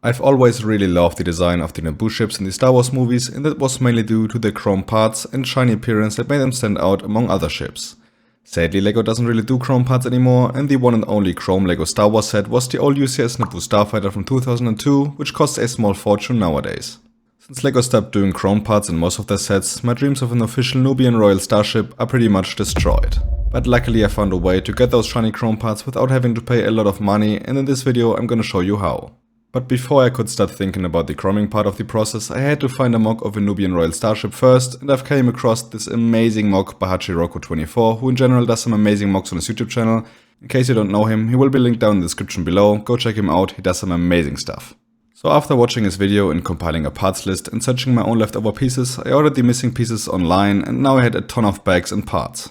I've always really loved the design of the Naboo ships in the Star Wars movies, and that was mainly due to their chrome parts and shiny appearance that made them stand out among other ships. Sadly, LEGO doesn't really do chrome parts anymore, and the one and only chrome LEGO Star Wars set was the old UCS Naboo Starfighter from 2002, which costs a small fortune nowadays. Since LEGO stopped doing chrome parts in most of their sets, my dreams of an official Nubian Royal Starship are pretty much destroyed. But luckily I found a way to get those shiny chrome parts without having to pay a lot of money, and in this video I'm gonna show you how. But before I could start thinking about the chroming part of the process, I had to find a mock of a Nubian Royal Starship first, and I've came across this amazing mock by Hachiroku24, who in general does some amazing mocks on his YouTube channel. In case you don't know him, he will be linked down in the description below, go check him out, he does some amazing stuff. So after watching his video and compiling a parts list and searching my own leftover pieces, I ordered the missing pieces online, and now I had a ton of bags and parts.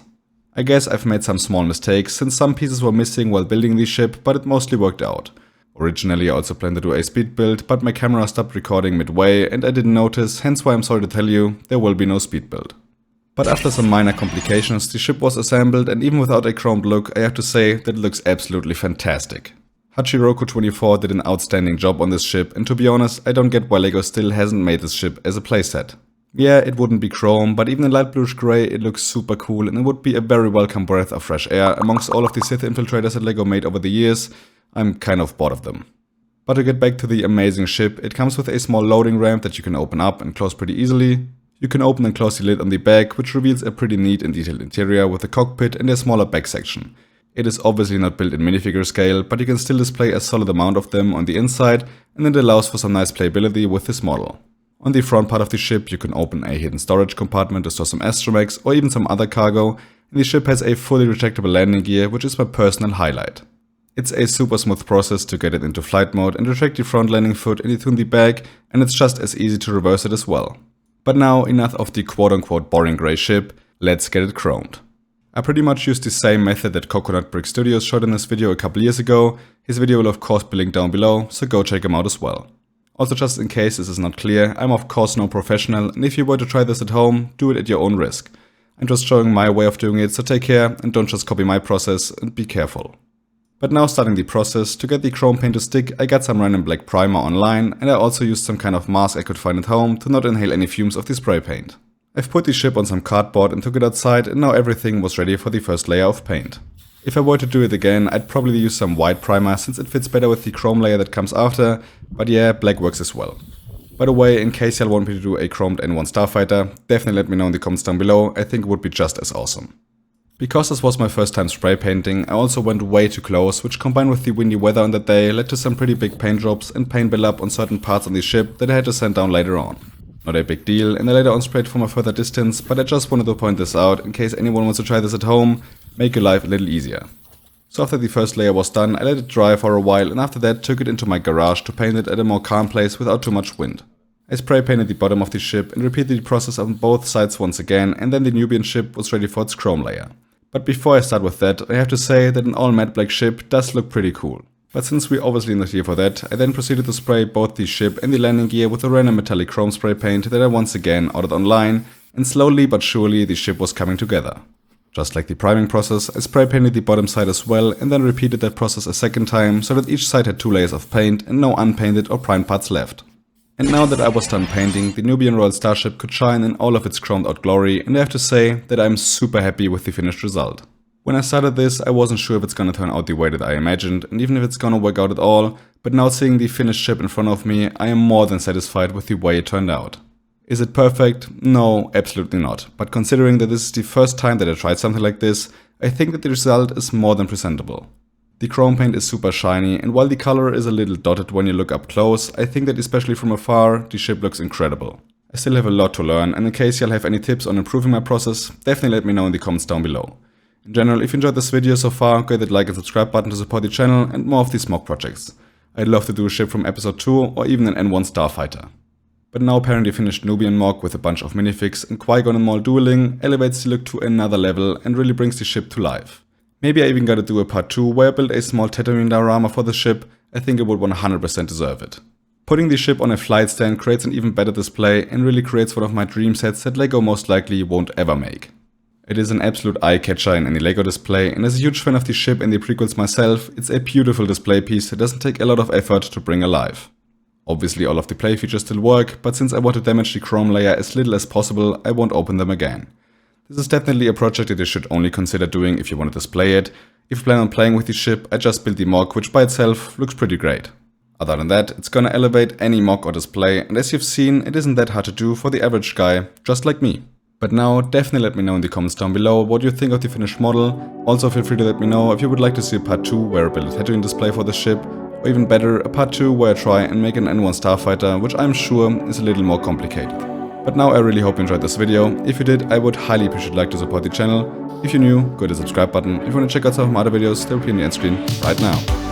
I guess I've made some small mistakes, since some pieces were missing while building the ship, but it mostly worked out. Originally I also planned to do a speed build, but my camera stopped recording midway and I didn't notice, hence why I'm sorry to tell you, there will be no speed build. But after some minor complications, the ship was assembled, and even without a chromed look, I have to say that it looks absolutely fantastic. Hachiroku24 did an outstanding job on this ship, and to be honest, I don't get why LEGO still hasn't made this ship as a playset. Yeah, it wouldn't be chrome, but even in light bluish grey it looks super cool, and it would be a very welcome breath of fresh air amongst all of the Sith infiltrators that LEGO made over the years. I'm kind of bored of them. But to get back to the amazing ship, it comes with a small loading ramp that you can open up and close pretty easily. You can open and close the lid on the back, which reveals a pretty neat and detailed interior with a cockpit and a smaller back section. It is obviously not built in minifigure scale, but you can still display a solid amount of them on the inside, and it allows for some nice playability with this model. On the front part of the ship you can open a hidden storage compartment to store some astromechs or even some other cargo, and the ship has a fully retractable landing gear, which is my personal highlight. It's a super smooth process to get it into flight mode and retract the front landing foot and detune the back, and it's just as easy to reverse it as well. But now enough of the quote-unquote boring grey ship, let's get it chromed. I pretty much used the same method that Coconut Brick Studios showed in this video a couple years ago. His video will of course be linked down below, so go check him out as well. Also, just in case this is not clear, I'm of course no professional, and if you were to try this at home, do it at your own risk. I'm just showing my way of doing it, so take care and don't just copy my process, and be careful. But now starting the process, to get the chrome paint to stick, I got some random black primer online, and I also used some kind of mask I could find at home to not inhale any fumes of the spray paint. I've put the ship on some cardboard and took it outside, and now everything was ready for the first layer of paint. If I were to do it again, I'd probably use some white primer since it fits better with the chrome layer that comes after, but yeah, black works as well. By the way, in case y'all want me to do a chromed N1 Starfighter, definitely let me know in the comments down below, I think it would be just as awesome. Because this was my first time spray painting, I also went way too close, which combined with the windy weather on that day led to some pretty big paint drops and paint buildup on certain parts on the ship that I had to sand down later on. Not a big deal, and I later on sprayed from a further distance, but I just wanted to point this out in case anyone wants to try this at home, make your life a little easier. So after the first layer was done, I let it dry for a while, and after that took it into my garage to paint it at a more calm place without too much wind. I spray painted the bottom of the ship and repeated the process on both sides once again, and then the Nubian ship was ready for its chrome layer. But before I start with that, I have to say that an all matte black ship does look pretty cool. But since we're obviously not here for that, I then proceeded to spray both the ship and the landing gear with a random metallic chrome spray paint that I once again ordered online, and slowly but surely the ship was coming together. Just like the priming process, I spray painted the bottom side as well, and then repeated that process a second time so that each side had 2 layers of paint and no unpainted or primed parts left. And now that I was done painting, the Nubian Royal Starship could shine in all of its chromed out glory, and I have to say that I'm super happy with the finished result. When I started this, I wasn't sure if it's gonna turn out the way that I imagined, and even if it's gonna work out at all, but now seeing the finished ship in front of me, I am more than satisfied with the way it turned out. Is it perfect? No, absolutely not. But considering that this is the first time that I tried something like this, I think that the result is more than presentable. The chrome paint is super shiny, and while the color is a little dotted when you look up close, I think that especially from afar, the ship looks incredible. I still have a lot to learn, and in case y'all have any tips on improving my process, definitely let me know in the comments down below. In general, if you enjoyed this video so far, go hit that like and subscribe button to support the channel and more of these mock projects. I'd love to do a ship from episode 2 or even an N1 Starfighter. But now apparently finished Nubian mock with a bunch of minifigs and Qui-Gon and Maul dueling elevates the look to another level and really brings the ship to life. Maybe I even gotta do a part 2 where I build a small Tatooine diorama for the ship. I think it would 100% deserve it. Putting the ship on a flight stand creates an even better display and really creates one of my dream sets that LEGO most likely won't ever make. It is an absolute eye-catcher in any LEGO display, and as a huge fan of the ship and the prequels myself, it's a beautiful display piece that doesn't take a lot of effort to bring alive. Obviously all of the play features still work, but since I want to damage the chrome layer as little as possible, I won't open them again. This is definitely a project that you should only consider doing if you want to display it. If you plan on playing with the ship, I just built the mock, which by itself looks pretty great. Other than that, it's gonna elevate any mock or display, and as you've seen, it isn't that hard to do for the average guy, just like me. But now, definitely let me know in the comments down below what you think of the finished model. Also feel free to let me know if you would like to see a part 2 where I build a tattooing display for the ship, or even better, a part 2 where I try and make an N1 starfighter, which I'm sure is a little more complicated. But now I really hope you enjoyed this video. If you did, I would highly appreciate if you'd like to support the channel. If you're new, go to the subscribe button. If you want to check out some of my other videos, they'll appear on the end screen right now.